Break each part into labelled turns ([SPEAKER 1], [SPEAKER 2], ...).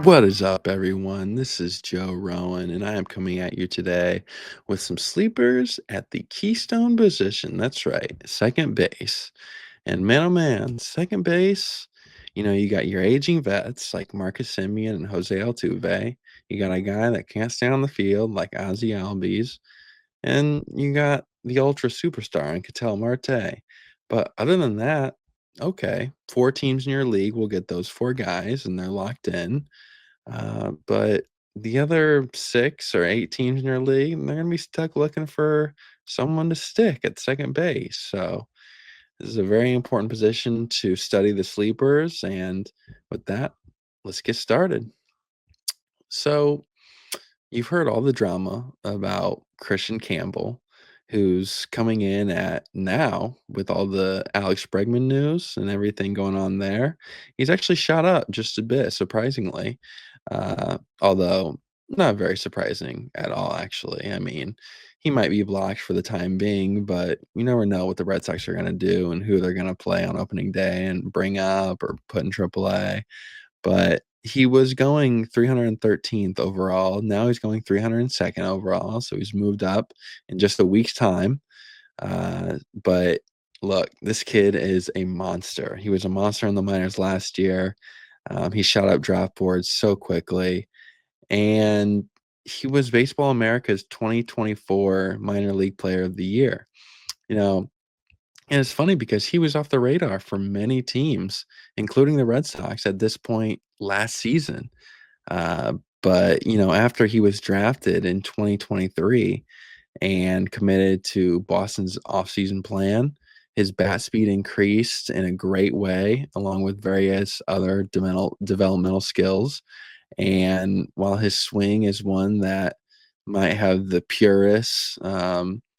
[SPEAKER 1] What is up, everyone? This is Joe Rowan, and I am coming at you today with some sleepers at the keystone position. That's right, second base. And man, oh man, second base, you got your aging vets like Marcus Simeon and Jose Altuve. You got a guy that can't stay on the field like Ozzy Albies. And you got the ultra superstar in Ketel Marte. But other than that, okay, four teams in your league will get those four guys, and they're locked in. But the other 6 or 8 teams in your league, they're gonna be stuck looking for someone to stick at second base. So this is a very important position to study the sleepers. And with that, let's get started. So you've heard all the drama about Kristian Campbell, who's coming in at now with all the Alex Bregman news and everything going on there. He's actually shot up just a bit, surprisingly, although not very surprising at all, actually. I mean, he might be blocked for the time being, but you never know what the Red Sox are going to do and who they're going to play on opening day and bring up or put in AAA. But he was going 313th overall. Now he's going 302nd overall, so he's moved up in just a week's time. But look, this kid is a monster. He was a monster in the minors last year. He shot up draft boards so quickly, and he was Baseball America's 2024 Minor League Player of the Year. You know, and it's funny because he was off the radar for many teams, including the Red Sox at this point last season. Uh, but, after he was drafted in 2023 and committed to Boston's offseason plan, his bat speed increased in a great way, along with various other developmental skills. And while his swing is one that might have the purists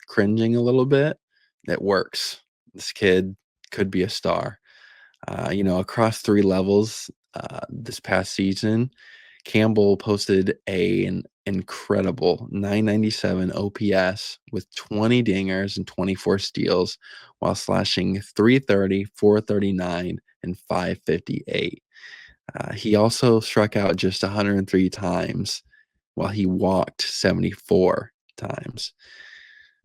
[SPEAKER 1] cringing a little bit, it works. This kid could be a star. Across 3 levels, this past season, Campbell posted an incredible 997 OPS with 20 dingers and 24 steals while slashing 330, 439, and 558. He also struck out just 103 times while he walked 74 times.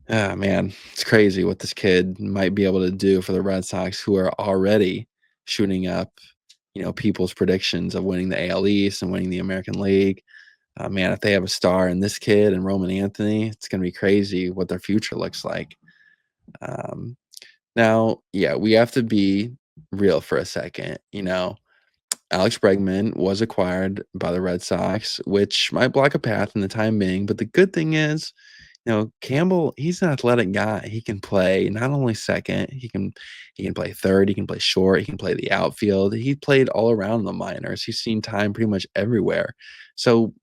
[SPEAKER 1] Ah, man, it's crazy what this kid might be able to do for the Red Sox, who are already shooting up, people's predictions of winning the AL East and winning the American League. Man, if they have a star in this kid and Roman Anthony, it's going to be crazy what their future looks like. Um, Now, yeah, we have to be real for a second. Alex Bregman was acquired by the Red Sox, which might block a path in the time being. But the good thing is, Campbell, he's an athletic guy. He can play not only second, he can play third, he can play short, he can play the outfield. He played all around the minors. He's seen time pretty much everywhere. So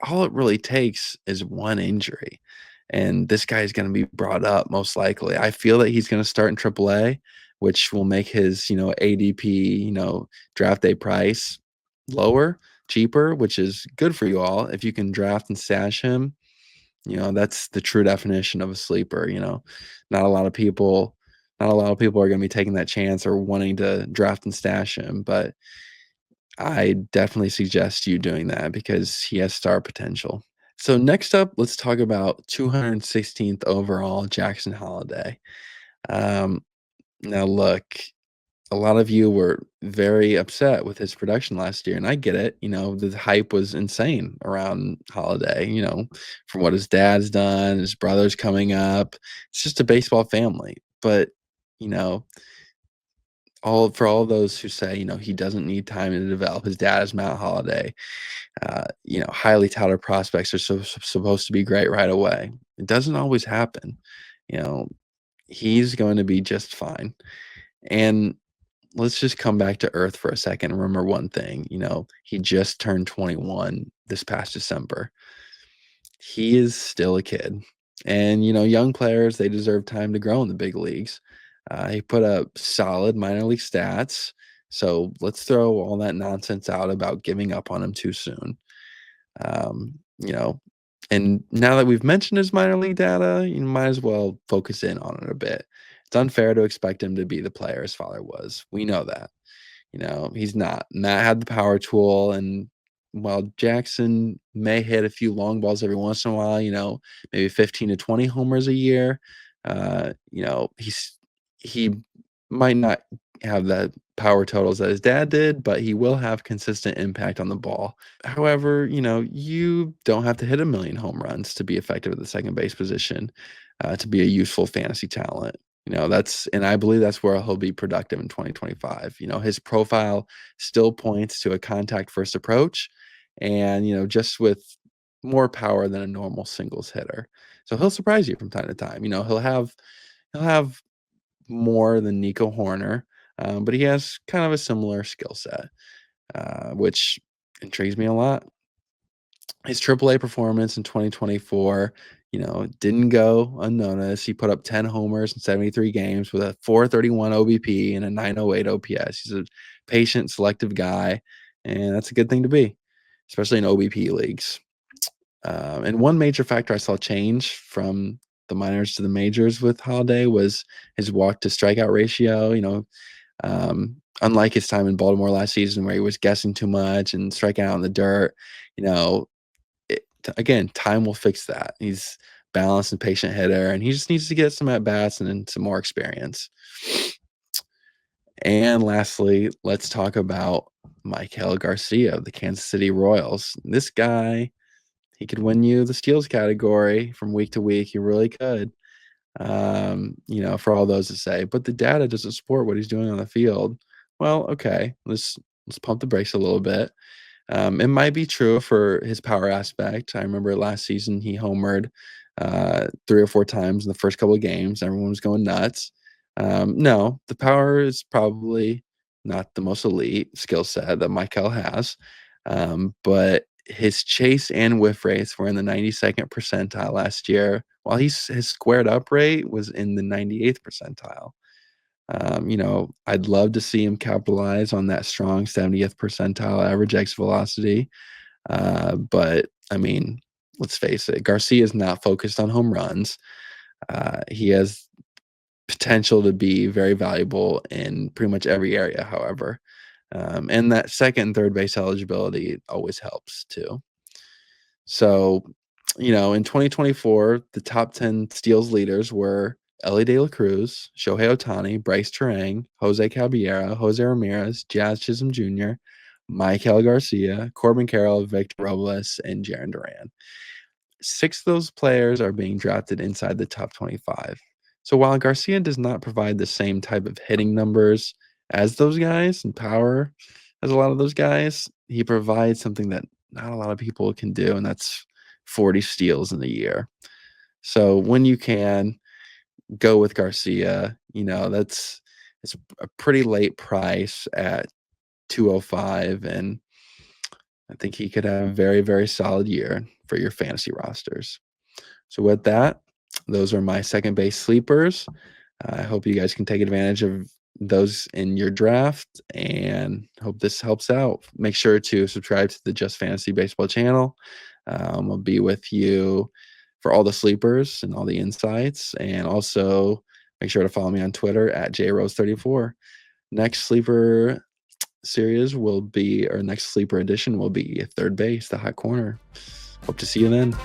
[SPEAKER 1] all it really takes is one injury. And this guy is going to be brought up most likely. I feel that he's going to start in AAA, which will make his, ADP, draft day price lower, cheaper, which is good for you all. If you can draft and stash him, that's the true definition of a sleeper. Not a lot of people, not a lot of people are going to be taking that chance or wanting to draft and stash him, but I definitely suggest you doing that because he has star potential. So next up, let's talk about 216th overall Jackson Holliday. Um, Now look, a lot of you were very upset with his production last year, and I get it. The hype was insane around Holiday, from what his dad's done, his brother's coming up. It's just a baseball family. But, you know, all those who say, he doesn't need time to develop. His dad is Matt Holiday. Highly touted prospects are supposed to be great right away. It doesn't always happen. You know, he's going to be just fine. And let's just come back to earth for a second and remember one thing. He just turned 21 this past December. He is still a kid. And, young players, they deserve time to grow in the big leagues. He put up solid minor league stats. So let's throw all that nonsense out about giving up on him too soon. Um, you know, and now that we've mentioned his minor league data, you might as well focus in on it a bit. It's unfair to expect him to be the player his father was. We know that. He's not. Matt had the power tool, and while Jackson may hit a few long balls every once in a while, maybe 15 to 20 homers a year, he might not have the power totals that his dad did, but he will have consistent impact on the ball. However, you don't have to hit a million home runs to be effective at the second base position, to be a useful fantasy talent. And I believe that's where he'll be productive in 2025. His profile still points to a contact first approach and, just with more power than a normal singles hitter. So he'll surprise you from time to time. He'll have more than Nico Horner, but he has kind of a similar skill set, which intrigues me a lot. His AAA performance in 2024, didn't go unnoticed. He put up 10 homers in 73 games with a 431 OBP and a 908 OPS. He's a patient, selective guy, and that's a good thing to be, especially in OBP leagues. And one major factor I saw change from the minors to the majors with Holliday was his walk to strikeout ratio. Unlike his time in Baltimore last season where he was guessing too much and striking out in the dirt, you know, again, time will fix that. He's balanced and patient hitter, and he just needs to get some at bats and then some more experience. And lastly, let's talk about Maikel Garcia of the Kansas City Royals. This guy, he could win you the steals category from week to week. He really could. For all those that say, but the data doesn't support what he's doing on the field. Well, okay, let's pump the brakes a little bit. It might be true for his power aspect. I remember last season he homered 3 or 4 times in the first couple of games. Everyone was going nuts. No, the power is probably not the most elite skill set that Maikel has, but his chase and whiff rates were in the 92nd percentile last year, while his squared up rate was in the 98th percentile. I'd love to see him capitalize on that strong 70th percentile average exit velocity. But I mean, let's face it, Garcia is not focused on home runs. He has potential to be very valuable in pretty much every area, however. And that second and third base eligibility always helps too. So, in 2024, the top 10 steals leaders were Ellie De La Cruz, Shohei Ohtani, Bryce Terang, Jose Caballero, Jose Ramirez, Jazz Chisholm Jr., Maikel Garcia, Corbin Carroll, Victor Robles, and Jarren Duran. 6 of those players are being drafted inside the top 25. So while Garcia does not provide the same type of hitting numbers as those guys and power as a lot of those guys, he provides something that not a lot of people can do, and that's 40 steals in a year. So when you can go with Garcia, it's a pretty late price at 205, and I think he could have a very, very solid year for your fantasy rosters. So with that, those are my second base sleepers. I hope you guys can take advantage of those in your draft and hope this helps out. Make sure to subscribe to the Just Fantasy Baseball channel. I'll be with you for all the sleepers and all the insights. And also make sure to follow me on Twitter at JRose34. Next sleeper series will be, or next sleeper edition will be third base, the hot corner. Hope to see you then.